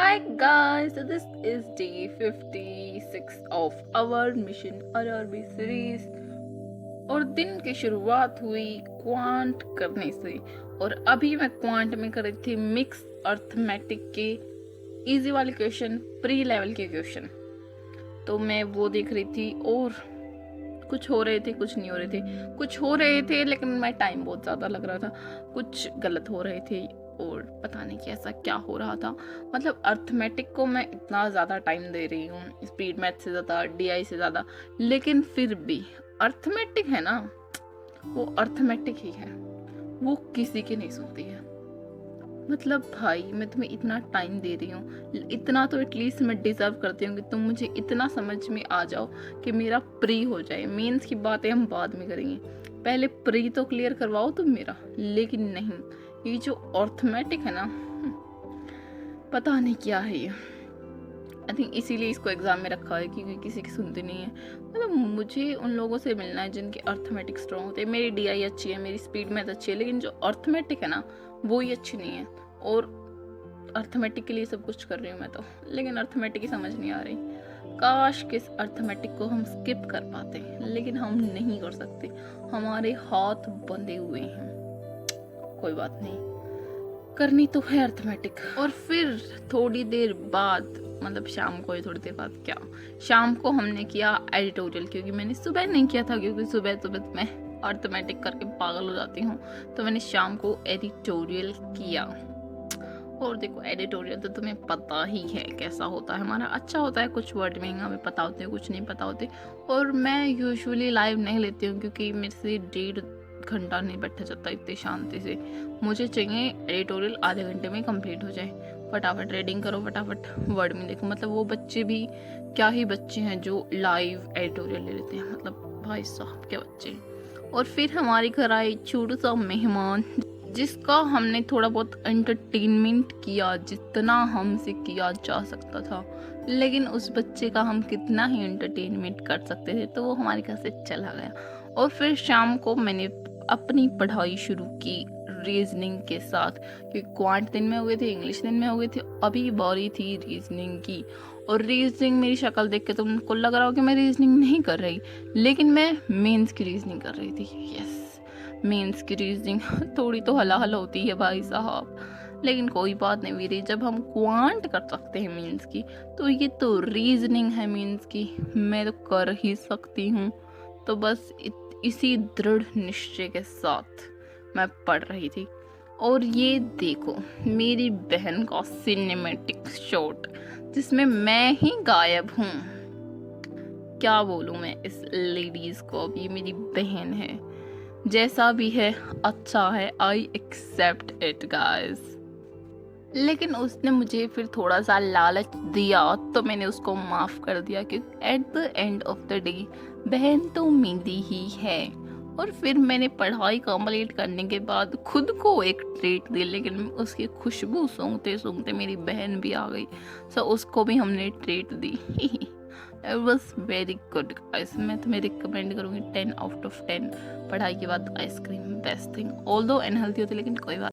Hi guys, so this is day 56 of our Mission RRB series और दिन की शुरुआत हुई क्वांट करने से। और अभी मैं क्वांट में कर रही थी मिक्स अर्थमेटिक के इजी वाले क्वेश्चन, प्री लेवल के क्वेश्चन। तो मैं वो देख रही थी और कुछ हो रहे थे, कुछ नहीं हो रहे थे। कुछ हो रहे थे लेकिन मैं टाइम बहुत ज़्यादा लग रहा था, कुछ गलत हो रहे थे और पता नहीं कि ऐसा क्या हो रहा था। मतलब अर्थमेटिक को मैं इतना ज़्यादा टाइम दे रही हूँ, स्पीड मैथ से ज़्यादा, डीआई से ज़्यादा, लेकिन फिर भी अर्थमेटिक है ना, वो अर्थमेटिक ही है, वो किसी की नहीं सुनती है। मतलब भाई मैं तुम्हें इतना टाइम दे रही हूँ, इतना तो एटलीस्ट मैं डिज़र्व करती हूँ कि तुम मुझे इतना समझ में आ जाओ कि मेरा प्री हो जाए। मेंस की बातें हम बाद में करेंगे, पहले प्री तो क्लियर करवाओ तुम मेरा। लेकिन नहीं, ये जो अर्थमेटिक है ना, पता नहीं क्या है ये। आई थिंक इसीलिए इसको एग्जाम में रखा है क्योंकि किसी की सुनती नहीं है। मतलब मुझे उन लोगों से मिलना है जिनके अर्थमेटिक स्ट्रॉन्ग होते हैं। मेरी डीआई अच्छी है, मेरी स्पीड मैथ अच्छी है, लेकिन जो अर्थमेटिक है ना वो ही अच्छी नहीं है। और अर्थमेटिक के लिए सब कुछ कर रही हूँ मैं तो, लेकिन अर्थमेटिक ही समझ नहीं आ रही। काश किस अर्थमेटिक को हम स्किप कर पाते, लेकिन हम नहीं कर सकते, हमारे हाथ बंधे हुए हैं। कोई बात नहीं, करनी तो है अर्थमेटिक। और फिर थोड़ी देर बाद, मतलब शाम को ही, थोड़ी देर बाद क्या, शाम को हमने किया एडिटोरियल, क्योंकि मैंने सुबह नहीं किया था, क्योंकि सुबह सुबह मैं अर्थमेटिक करके पागल हो जाती हूँ। तो मैंने शाम को एडिटोरियल किया। और देखो एडिटोरियल तो तुम्हें पता ही है कैसा होता है हमारा, अच्छा होता है। कुछ वर्ड मीनिंग हमें पता होते हैं, कुछ नहीं पता होते। और मैं यूजुअली लाइव नहीं लेती हूँ क्योंकि मेरे से 1.5 घंटा नहीं बैठा जाता इतनी शांति से। मुझे चाहिए एडिटोरियल आधे घंटे में कंप्लीट हो जाए, फटाफट रीडिंग करो, फटाफट वर्ड में देखो। मतलब वो बच्चे भी क्या ही बच्चे हैं जो लाइव एडिटोरियल ले लेते हैं, मतलब भाई साहब क्या बच्चे। और फिर हमारे घर आए छोटा सा मेहमान, जिसका हमने थोड़ा बहुत एंटरटेनमेंट किया जितना हमसे किया जा सकता था। लेकिन उस बच्चे का हम कितना ही एंटरटेनमेंट कर सकते थे, तो वो हमारे घर से चला गया। और फिर शाम को मैंने अपनी पढ़ाई शुरू की रीजनिंग के साथ, क्योंकि क्वांट दिन में हो गए थे, इंग्लिश दिन में हो गए थे, अभी बारी थी रीजनिंग की। और रीजनिंग, मेरी शक्ल देख के तुमको लग रहा हो कि मैं रीजनिंग नहीं कर रही, लेकिन मैं मेंस की रीजनिंग कर रही थी। यस, मेंस की रीजनिंग थोड़ी तो हला हला होती है भाई साहब, लेकिन कोई बात नहीं वीरे, जब हम क्वांट कर सकते हैं मेंस की, तो ये तो रीजनिंग है मेंस की, मैं तो कर ही सकती हूँ। तो बस इसी दृढ़ निश्चय के साथ मैं पढ़ रही थी। और ये देखो मेरी बहन का सिनेमैटिक शॉट, जिसमें मैं ही गायब हूँ। क्या बोलूँ मैं इस लेडीज को, अब ये मेरी बहन है, जैसा भी है अच्छा है, आई एक्सेप्ट इट गाइस। लेकिन उसने मुझे फिर थोड़ा सा लालच दिया तो मैंने उसको माफ़ कर दिया, क्योंकि at the end of the day बहन तो मेरी ही है। और फिर मैंने पढ़ाई कंप्लीट करने के बाद खुद को एक ट्रीट दी, लेकिन उसकी खुशबू सूंघते सूंघते मेरी बहन भी आ गई, सो उसको भी हमने treat the. It was very good guys. मैं तुम्हें रिकमेंड करूँगी 10 आउट ऑफ 10। पढ़ाई के बाद ice cream best thing, although unhealthy होती, लेकिन कोई बात